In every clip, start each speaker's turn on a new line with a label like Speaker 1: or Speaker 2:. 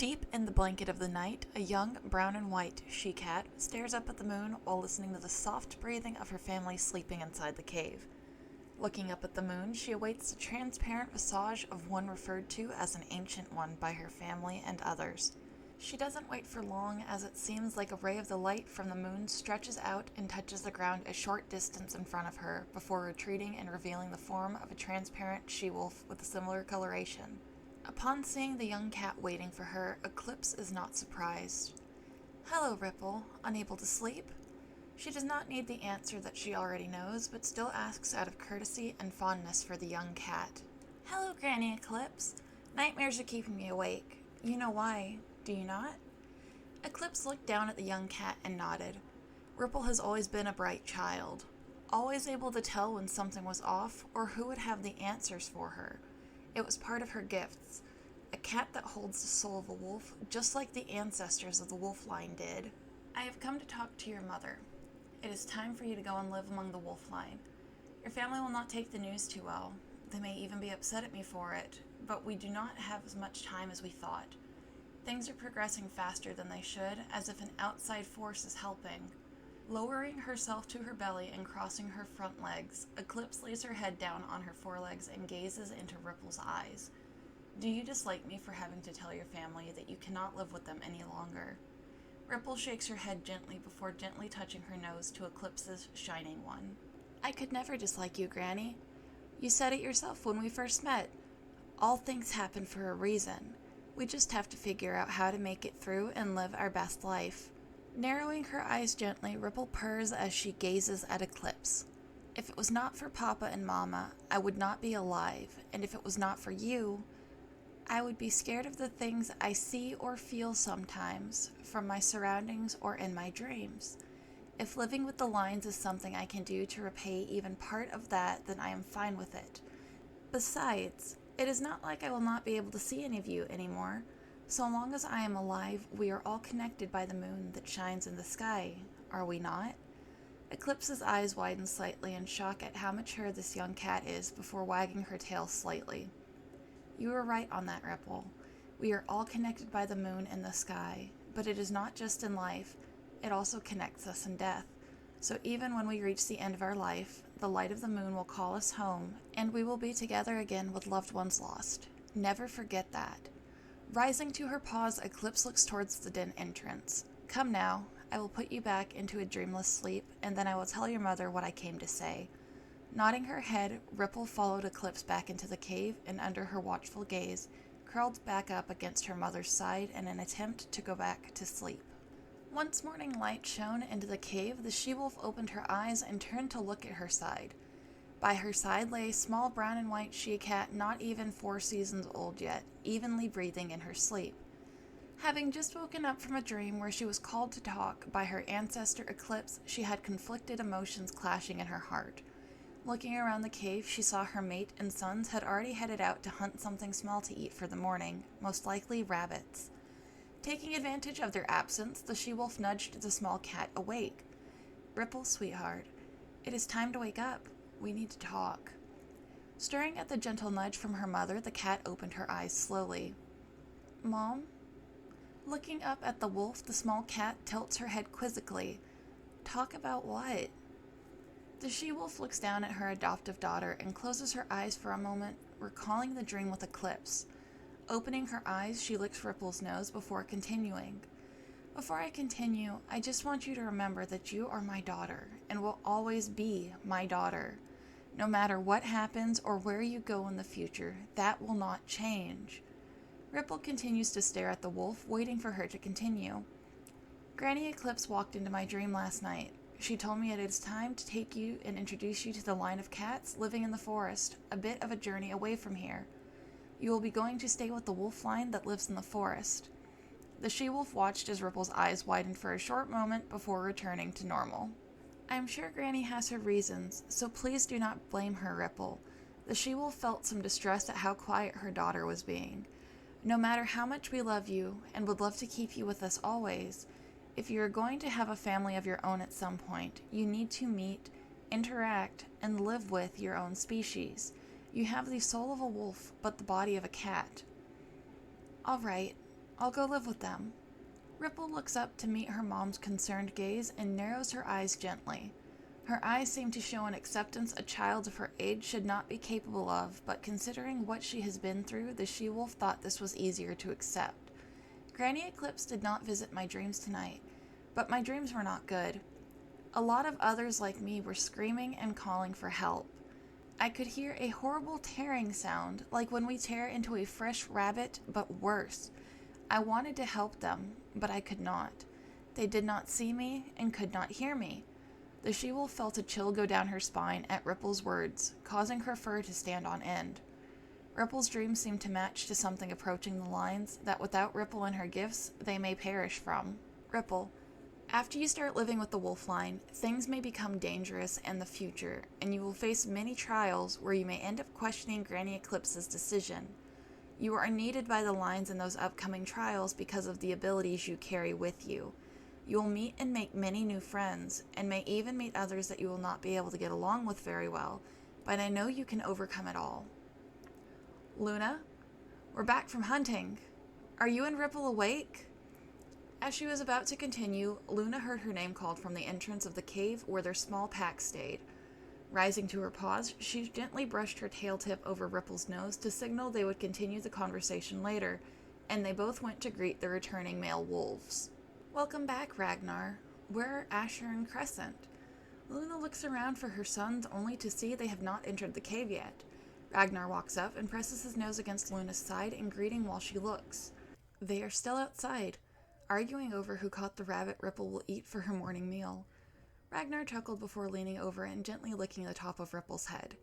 Speaker 1: Deep in the blanket of the night, a young brown and white she-cat stares up at the moon while listening to the soft breathing of her family sleeping inside the cave. Looking up at the moon, she awaits the transparent visage of one referred to as an ancient one by her family and others. She doesn't wait for long, as it seems like a ray of the light from the moon stretches out and touches the ground a short distance in front of her before retreating and revealing the form of a transparent she-wolf with a similar coloration. Upon seeing the young cat waiting for her, Eclipse is not surprised. "Hello, Ripple. Unable to sleep?" She does not need the answer that she already knows, but still asks out of courtesy and fondness for the young cat. "Hello, Granny Eclipse. Nightmares are keeping me awake. You know why, do you not?" Eclipse looked down at the young cat and nodded. Ripple has always been a bright child, always able to tell when something was off or who would have the answers for her. It was part of her gifts, a cat that holds the soul of a wolf, just like the ancestors of the wolf line did. "I have come to talk to your mother. It is time for you to go and live among the wolf line. Your family will not take the news too well. They may even be upset at me for it, but we do not have as much time as we thought. Things are progressing faster than they should, as if an outside force is helping." Lowering herself to her belly and crossing her front legs, Eclipse lays her head down on her forelegs and gazes into Ripple's eyes. "Do you dislike me for having to tell your family that you cannot live with them any longer?" Ripple shakes her head gently before gently touching her nose to Eclipse's shining one. "I could never dislike you, Granny. You said it yourself when we first met. All things happen for a reason. We just have to figure out how to make it through and live our best life." Narrowing her eyes gently, Ripple purrs as she gazes at Eclipse. "If it was not for Papa and Mama, I would not be alive, and if it was not for you, I would be scared of the things I see or feel sometimes, from my surroundings or in my dreams. If living with the lines is something I can do to repay even part of that, then I am fine with it. Besides, it is not like I will not be able to see any of you anymore. So long as I am alive, we are all connected by the moon that shines in the sky, are we not?" Eclipse's eyes widen slightly in shock at how mature this young cat is before wagging her tail slightly. "You are right on that, Ripple. We are all connected by the moon in the sky, but it is not just in life, it also connects us in death. So even when we reach the end of our life, the light of the moon will call us home, and we will be together again with loved ones lost. Never forget that." Rising to her paws, Eclipse looks towards the den entrance. "Come now, I will put you back into a dreamless sleep, and then I will tell your mother what I came to say." Nodding her head, Ripple followed Eclipse back into the cave, and under her watchful gaze, curled back up against her mother's side in an attempt to go back to sleep. Once morning light shone into the cave, the she-wolf opened her eyes and turned to look at her side. By her side lay a small brown and white she-cat not even 4 seasons old yet, evenly breathing in her sleep. Having just woken up from a dream where she was called to talk by her ancestor Eclipse, she had conflicted emotions clashing in her heart. Looking around the cave, she saw her mate and sons had already headed out to hunt something small to eat for the morning, most likely rabbits. Taking advantage of their absence, the she-wolf nudged the small cat awake. "Ripple, sweetheart, it is time to wake up. We need to talk." Stirring at the gentle nudge from her mother, the cat opened her eyes slowly. "Mom?" Looking up at the wolf, the small cat tilts her head quizzically. "Talk about what?" The she-wolf looks down at her adoptive daughter and closes her eyes for a moment, recalling the dream with Eclipse. Opening her eyes, she licks Ripple's nose before continuing. "Before I continue, I just want you to remember that you are my daughter, and will always be my daughter. No matter what happens or where you go in the future, that will not change." Ripple continues to stare at the wolf, waiting for her to continue. "Granny Eclipse walked into my dream last night. She told me it is time to take you and introduce you to the line of cats living in the forest, a bit of a journey away from here. You will be going to stay with the wolf line that lives in the forest." The she-wolf watched as Ripple's eyes widened for a short moment before returning to normal. "I am sure Granny has her reasons, so please do not blame her, Ripple." The she-wolf felt some distress at how quiet her daughter was being. "No matter how much we love you, and would love to keep you with us always, if you are going to have a family of your own at some point, you need to meet, interact, and live with your own species. You have the soul of a wolf, but the body of a cat." "All right, I'll go live with them. Ripple looks up to meet her mom's concerned gaze and narrows her eyes gently. Her eyes seem to show an acceptance a child of her age should not be capable of, but considering what she has been through, the she-wolf thought this was easier to accept. Granny Eclipse did not visit my dreams tonight, but my dreams were not good. A lot of others like me were screaming and calling for help. I could hear a horrible tearing sound, like when we tear into a fresh rabbit, but worse. I wanted to help them, but I could not. They did not see me and could not hear me. The she-wolf felt a chill go down her spine at Ripple's words, causing her fur to stand on end. Ripple's dreams seemed to match to something approaching the lines that without Ripple and her gifts, they may perish from. Ripple, after you start living with the wolf line, things may become dangerous in the future, and you will face many trials where you may end up questioning Granny Eclipse's decision. You are needed by the lines in those upcoming trials because of the abilities you carry with you. You will meet and make many new friends, and may even meet others that you will not be able to get along with very well, but I know you can overcome it all. Luna, we're back from hunting. Are you and Ripple awake? As she was about to continue, Luna heard her name called from the entrance of the cave where their small pack stayed. Rising to her paws, she gently brushed her tail tip over Ripple's nose to signal they would continue the conversation later, and they both went to greet the returning male wolves. Welcome back, Ragnar. Where are Asher and Crescent? Luna looks around for her sons only to see they have not entered the cave yet. Ragnar walks up and presses his nose against Luna's side in greeting while she looks. They are still outside, arguing over who caught the rabbit Ripple will eat for her morning meal. Ragnar chuckled before leaning over and gently licking the top of Ripple's head.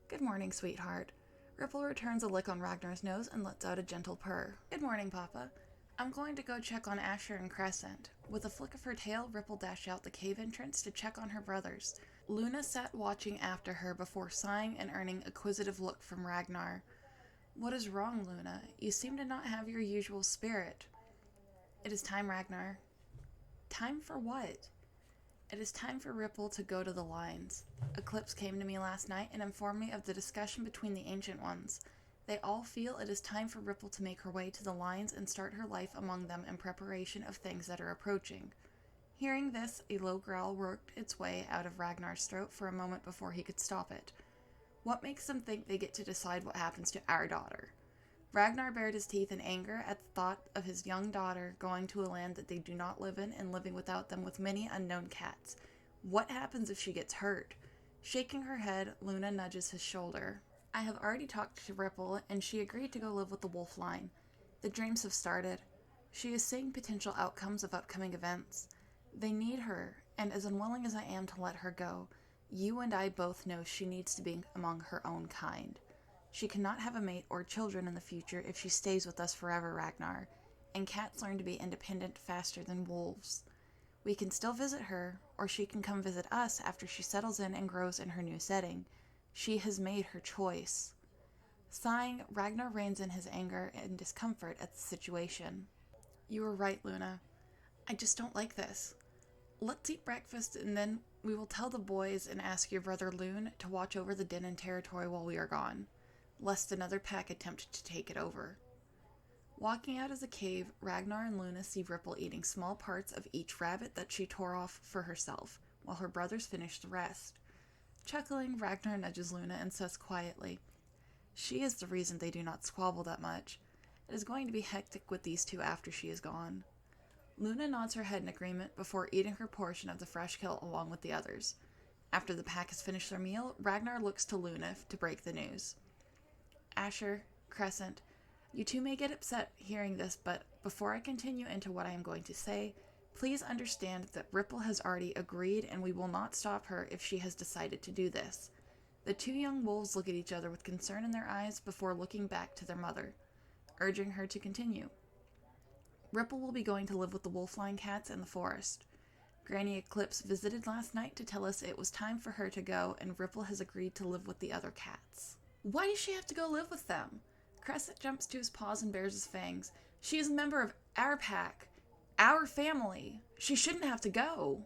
Speaker 1: Good morning, sweetheart. Ripple returns a lick on Ragnar's nose and lets out a gentle purr. Good morning, Papa. I'm going to go check on Asher and Crescent. With a flick of her tail, Ripple dashed out the cave entrance to check on her brothers. Luna sat watching after her before sighing and earning a quizzitive look from Ragnar. What is wrong, Luna? You seem to not have your usual spirit. It is time, Ragnar. Time for what? It is time for Ripple to go to the lines. Eclipse came to me last night and informed me of the discussion between the Ancient Ones. They all feel it is time for Ripple to make her way to the lines and start her life among them in preparation of things that are approaching. Hearing this, a low growl worked its way out of Ragnar's throat for a moment before he could stop it. What makes them think they get to decide what happens to our daughter? Ragnar bared his teeth in anger at the thought of his young daughter going to a land that they do not live in and living without them with many unknown cats. What happens if she gets hurt? Shaking her head, Luna nudges his shoulder. I have already talked to Ripple, and she agreed to go live with the wolf line. The dreams have started. She is seeing potential outcomes of upcoming events. They need her, and as unwilling as I am to let her go, you and I both know she needs to be among her own kind. She cannot have a mate or children in the future if she stays with us forever, Ragnar, and cats learn to be independent faster than wolves. We can still visit her, or she can come visit us after she settles in and grows in her new setting. She has made her choice. Sighing, Ragnar reins in his anger and discomfort at the situation. You are right, Luna. I just don't like this. Let's eat breakfast and then we will tell the boys and ask your brother Loon to watch over the Denon territory while we are gone, lest another pack attempt to take it over. Walking out of the cave, Ragnar and Luna see Ripple eating small parts of each rabbit that she tore off for herself, while her brothers finish the rest. Chuckling, Ragnar nudges Luna and says quietly, She is the reason they do not squabble that much. It is going to be hectic with these two after she is gone. Luna nods her head in agreement before eating her portion of the fresh kill along with the others. After the pack has finished their meal, Ragnar looks to Luna to break the news. Asher, Crescent, you two may get upset hearing this, but before I continue into what I am going to say, please understand that Ripple has already agreed and we will not stop her if she has decided to do this. The two young wolves look at each other with concern in their eyes before looking back to their mother, urging her to continue. Ripple will be going to live with the wolf-line cats in the forest. Granny Eclipse visited last night to tell us it was time for her to go, and Ripple has agreed to live with the other cats. Why does she have to go live with them? Crescent jumps to his paws and bares his fangs. She is a member of our pack. Our family. She shouldn't have to go.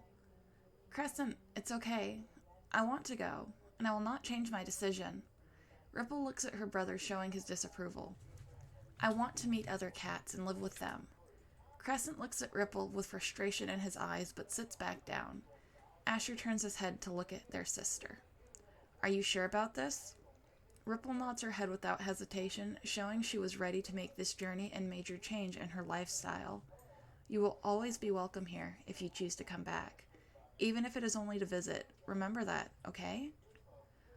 Speaker 1: Crescent, it's okay. I want to go, and I will not change my decision. Ripple looks at her brother, showing his disapproval. I want to meet other cats and live with them. Crescent looks at Ripple with frustration in his eyes but sits back down. Asher turns his head to look at their sister. Are you sure about this? Ripple nods her head without hesitation, showing she was ready to make this journey and major change in her lifestyle. You will always be welcome here if you choose to come back. Even if it is only to visit, remember that, okay?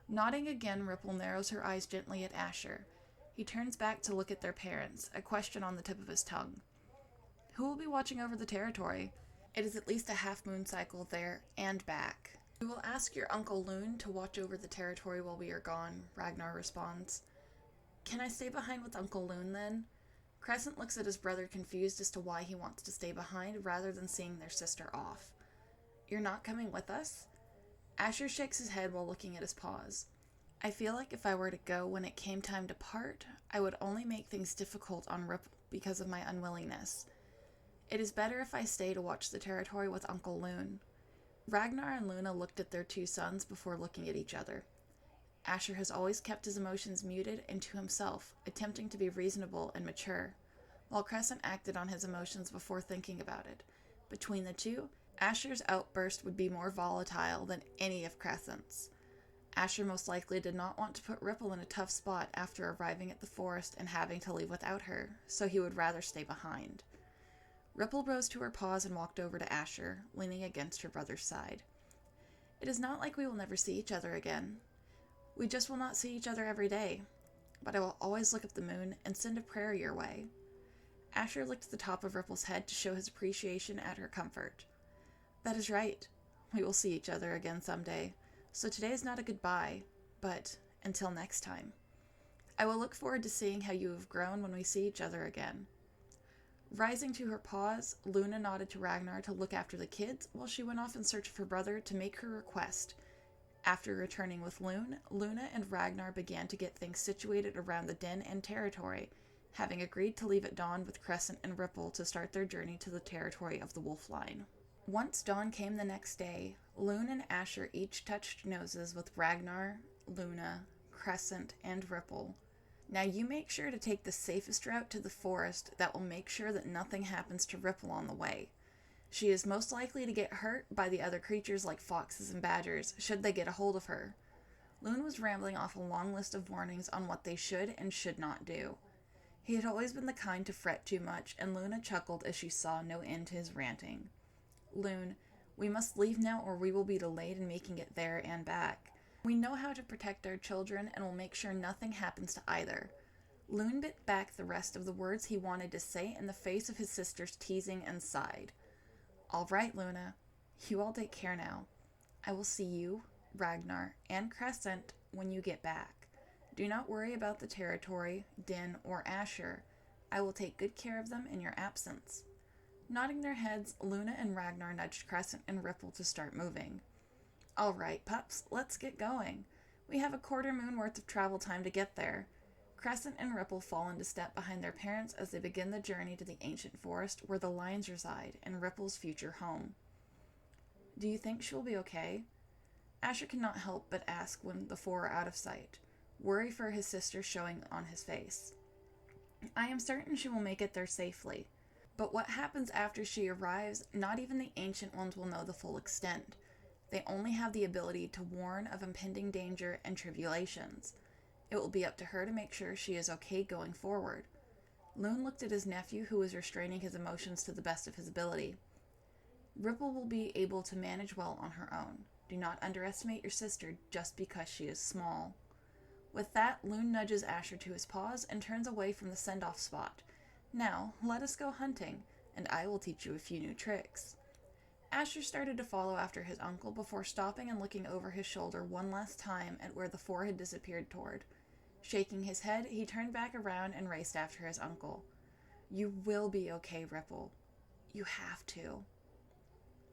Speaker 1: Nodding again, Ripple narrows her eyes gently at Asher. He turns back to look at their parents, a question on the tip of his tongue. Who will be watching over the territory? It is at least a half-moon cycle there and back. We will ask your Uncle Loon to watch over the territory while we are gone, Ragnar responds. Can I stay behind with Uncle Loon then? Crescent looks at his brother confused as to why he wants to stay behind rather than seeing their sister off. You're not coming with us? Asher shakes his head while looking at his paws. I feel like if I were to go when it came time to part, I would only make things difficult on Ripple because of my unwillingness. It is better if I stay to watch the territory with Uncle Loon. Ragnar and Luna looked at their two sons before looking at each other. Asher has always kept his emotions muted and to himself, attempting to be reasonable and mature, while Crescent acted on his emotions before thinking about it. Between the two, Asher's outburst would be more volatile than any of Crescent's. Asher most likely did not want to put Ripple in a tough spot after arriving at the forest and having to leave without her, so he would rather stay behind. Ripple rose to her paws and walked over to Asher, leaning against her brother's side. It is not like we will never see each other again. We just will not see each other every day, but I will always look at the moon and send a prayer your way. Asher licked the top of Ripple's head to show his appreciation at her comfort. That is right. We will see each other again someday, so today is not a goodbye, but until next time. I will look forward to seeing how you have grown when we see each other again. Rising to her paws, Luna nodded to Ragnar to look after the kids while she went off in search of her brother to make her request. After returning with Luna and Ragnar began to get things situated around the den and territory, having agreed to leave at dawn with Crescent and Ripple to start their journey to the territory of the wolf line. Once dawn came the next day, Luna and Asher each touched noses with Ragnar, Luna, Crescent, and Ripple. Now you make sure to take the safest route to the forest that will make sure that nothing happens to Ripple on the way. She is most likely to get hurt by the other creatures like foxes and badgers, should they get a hold of her. Loon was rambling off a long list of warnings on what they should and should not do. He had always been the kind to fret too much, and Luna chuckled as she saw no end to his ranting. Loon, we must leave now or we will be delayed in making it there and back. We know how to protect our children and will make sure nothing happens to either. Loon bit back the rest of the words he wanted to say in the face of his sister's teasing and sighed. All right, Luna. You all take care now. I will see you, Ragnar, and Crescent when you get back. Do not worry about the territory, Den, or Asher. I will take good care of them in your absence. Nodding their heads, Luna and Ragnar nudged Crescent and Ripple to start moving. All right, pups, let's get going. We have a quarter moon worth of travel time to get there. Crescent and Ripple fall into step behind their parents as they begin the journey to the ancient forest where the lions reside and Ripple's future home. Do you think she'll be okay? Asher cannot help but ask when the four are out of sight, worry for his sister showing on his face. I am certain she will make it there safely, but what happens after she arrives, not even the ancient ones will know the full extent. They only have the ability to warn of impending danger and tribulations. It will be up to her to make sure she is okay going forward. Loon looked at his nephew, who was restraining his emotions to the best of his ability. Ripple will be able to manage well on her own. Do not underestimate your sister just because she is small. With that, Loon nudges Asher to his paws and turns away from the send-off spot. Now, let us go hunting, and I will teach you a few new tricks. Asher started to follow after his uncle before stopping and looking over his shoulder one last time at where the four had disappeared toward. Shaking his head, he turned back around and raced after his uncle. You will be okay, Ripple. You have to.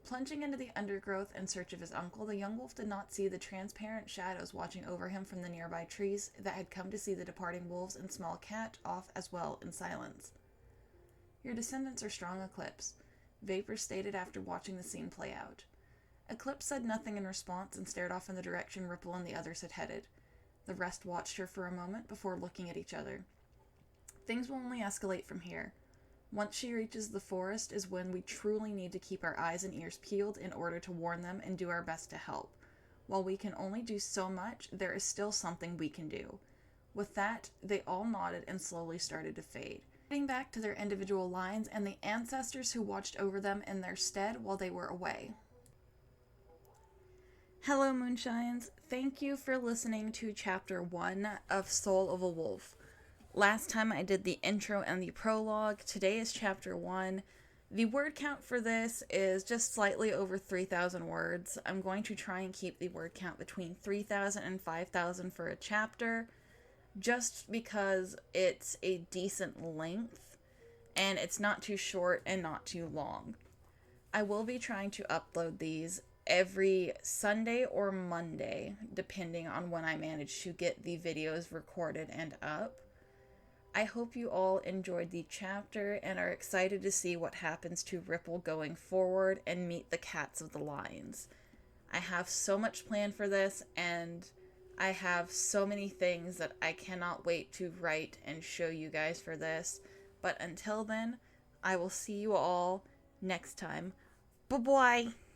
Speaker 1: Plunging into the undergrowth in search of his uncle, the young wolf did not see the transparent shadows watching over him from the nearby trees that had come to see the departing wolves and small cat off as well in silence. Your descendants are strong, Eclipse, Vapor stated after watching the scene play out. Eclipse said nothing in response and stared off in the direction Ripple and the others had headed. The rest watched her for a moment before looking at each other. Things will only escalate from here. Once she reaches the forest is when we truly need to keep our eyes and ears peeled in order to warn them and do our best to help. While we can only do so much, there is still something we can do. With that, they all nodded and slowly started to fade, getting back to their individual lines and the ancestors who watched over them in their stead while they were away. Hello, Moonshines. Thank you for listening to Chapter 1 of Soul of a Wolf. Last time I did the intro and the prologue. Today is Chapter 1. The word count for this is just slightly over 3,000 words. I'm going to try and keep the word count between 3,000 and 5,000 for a chapter, just because it's a decent length, and it's not too short and not too long. I will be trying to upload these every Sunday or Monday, depending on when I manage to get the videos recorded and up. I hope you all enjoyed the chapter and are excited to see what happens to Ripple going forward and meet the cats of the lines. I have so much planned for this, and I have so many things that I cannot wait to write and show you guys for this. But until then, I will see you all next time. Bye-bye!